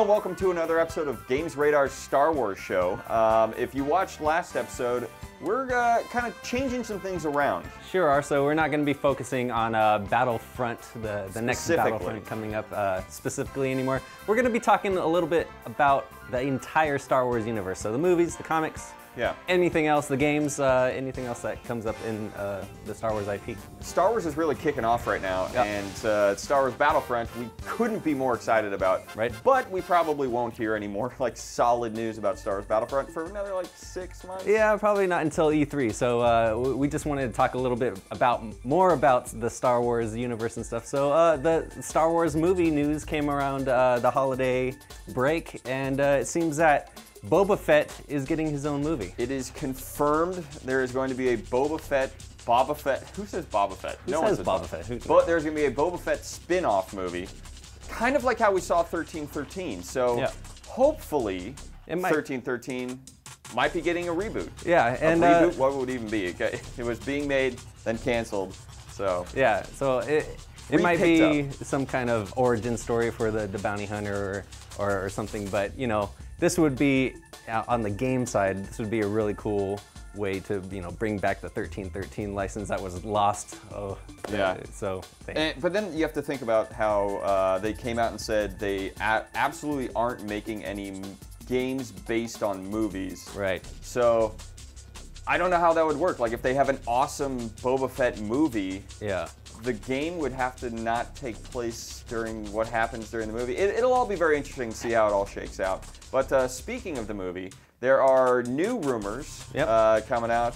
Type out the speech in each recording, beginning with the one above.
Hello and welcome to another episode of GamesRadar's Star Wars show. If you watched last episode, we're kind of changing some things around. Sure are. So we're not going to be focusing on Battlefront, the next Battlefront coming up specifically anymore. We're going to be talking a little bit about the entire Star Wars universe. So the movies, the comics, anything else, the games, anything else that comes up in the Star Wars IP. Star Wars is really kicking off right now, and Star Wars Battlefront we couldn't be more excited about. Right. But we probably won't hear any more like solid news about Star Wars Battlefront for another like 6 months. Yeah, probably not until E3. So we just wanted to talk a little bit more about the Star Wars universe and stuff. So the Star Wars movie news came around the holiday break, and it seems that Boba Fett is getting his own movie. It is confirmed there is going to be a Boba Fett. Who says Boba Fett? No one says Boba Fett. But there's going to be a Boba Fett spin-off movie, kind of like how we saw 1313. So hopefully 1313 might be getting a reboot. Yeah, and a reboot, what would it even be? Okay. It was being made, then canceled. So yeah, so it might be some kind of origin story for the bounty hunter or something, but you know, this would be, on the game side, this would be a really cool way to, you know, bring back the 1313 license that was lost. Oh, yeah. So. But then you have to think about how they came out and said they absolutely aren't making any games based on movies. Right. So I don't know how that would work. Like if they have an awesome Boba Fett movie. Yeah. The game would have to not take place during what happens during the movie. It'll all be very interesting to see how it all shakes out. But speaking of the movie, there are new rumors coming out.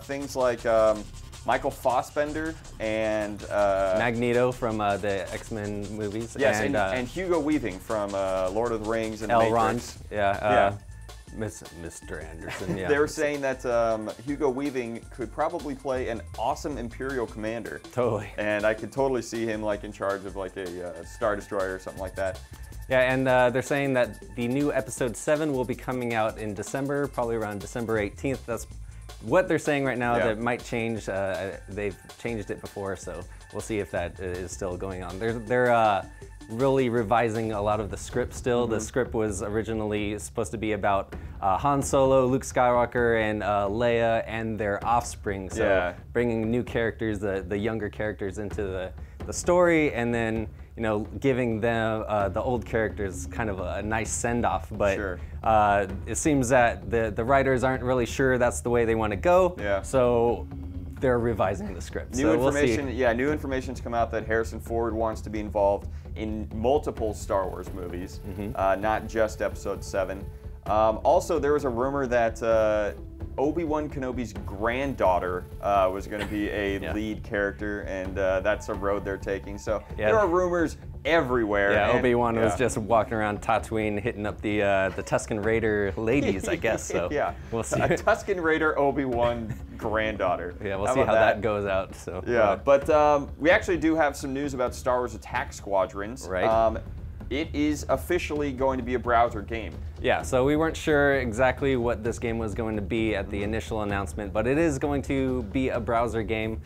Things like Michael Fassbender and Magneto from the X-Men movies. Yes, and Hugo Weaving from Lord of the Rings and Elrond. Matrix. Mr. Anderson, yeah. They were saying that Hugo Weaving could probably play an awesome Imperial commander. Totally. And I could totally see him like in charge of like a Star Destroyer or something like that. Yeah, and they're saying that the new episode 7 will be coming out in December, probably around December 18th. That's what they're saying right now. That might change. They've changed it before, so we'll see if that is still going on. They're really revising a lot of the script still. The script was originally supposed to be about Han Solo, Luke Skywalker, and Leia and their offspring. So bringing new characters, the younger characters into the story, and then giving them the old characters kind of a nice send-off. But it seems that the writers aren't really sure that's the way they want to go. Yeah. So they're revising the script. New information. We'll see. Yeah, new information's come out that Harrison Ford wants to be involved in multiple Star Wars movies, not just Episode 7. Also, there was a rumor that Obi-Wan Kenobi's granddaughter was going to be a lead character, and that's a road they're taking. So there are rumors everywhere. Yeah, Obi-Wan was just walking around Tatooine hitting up the Tusken Raider ladies, I guess. So we'll see. A Tusken Raider Obi-Wan granddaughter. Yeah, we'll see how that goes out. So but we actually do have some news about Star Wars Attack Squadrons. Right. It is officially going to be a browser game. Yeah, so we weren't sure exactly what this game was going to be at the initial announcement, but it is going to be a browser game.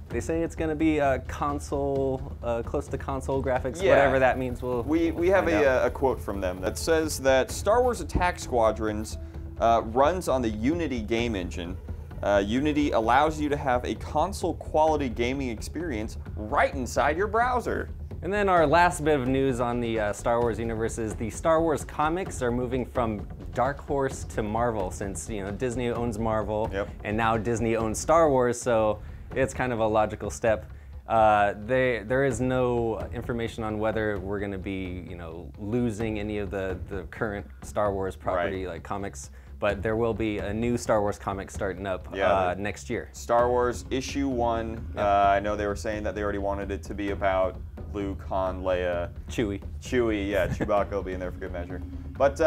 They say it's going to be a console, close to console graphics, whatever that means. We have a quote from them that says that Star Wars Attack Squadrons runs on the Unity game engine. Unity allows you to have a console-quality gaming experience right inside your browser. And then our last bit of news on the Star Wars universe is the Star Wars comics are moving from Dark Horse to Marvel, since Disney owns Marvel, and now Disney owns Star Wars, so it's kind of a logical step. There is no information on whether we're going to be losing any of the current Star Wars property like comics. But there will be a new Star Wars comic starting up next year. Star Wars Issue 1. I know they were saying that they already wanted it to be about Luke, Han, Leia. Chewie, yeah. Chewbacca will be in there for good measure. But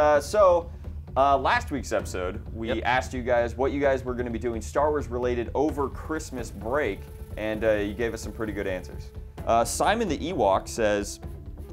last week's episode, we asked you guys what you guys were going to be doing Star Wars related over Christmas break, and you gave us some pretty good answers. Simon the Ewok says,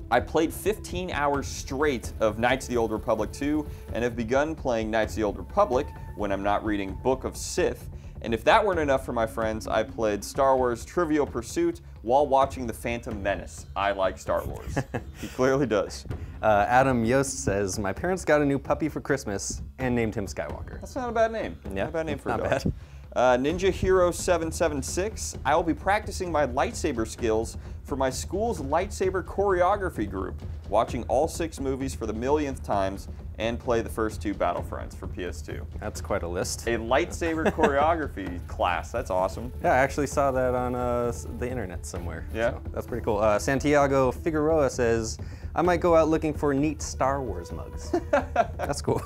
I played 15 hours straight of Knights of the Old Republic 2 and have begun playing Knights of the Old Republic when I'm not reading Book of Sith, And if that weren't enough for my friends, I played Star Wars Trivial Pursuit while watching The Phantom Menace. I like Star Wars. He clearly does. Adam Yost says, my parents got a new puppy for Christmas and named him Skywalker. That's not a bad name. Yeah, not a bad name for a dog. bad. Ninja Hero 776, I will be practicing my lightsaber skills for my school's lightsaber choreography group, watching all 6 movies for the millionth times, and play the first 2 Battlefronts for PS2. That's quite a list. A lightsaber choreography class, that's awesome. Yeah, I actually saw that on the internet somewhere. Yeah? So that's pretty cool. Santiago Figueroa says, I might go out looking for neat Star Wars mugs. That's cool.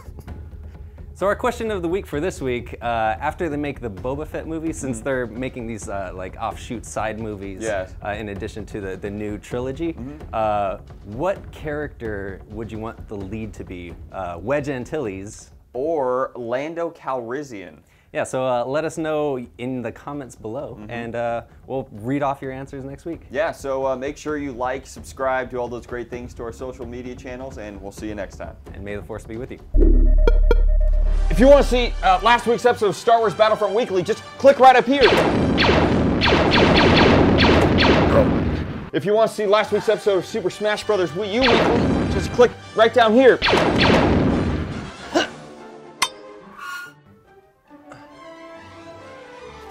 So our question of the week for this week, after they make the Boba Fett movie, since they're making these like offshoot side movies in addition to the new trilogy, what character would you want the lead to be? Wedge Antilles? Or Lando Calrissian? Yeah, so let us know in the comments below, and we'll read off your answers next week. Yeah, so make sure you like, subscribe, do all those great things to our social media channels, and we'll see you next time. And may the Force be with you. If you want to see last week's episode of Star Wars Battlefront Weekly, just click right up here. If you want to see last week's episode of Super Smash Bros. Wii U Weekly, just click right down here.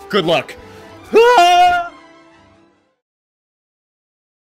Good luck.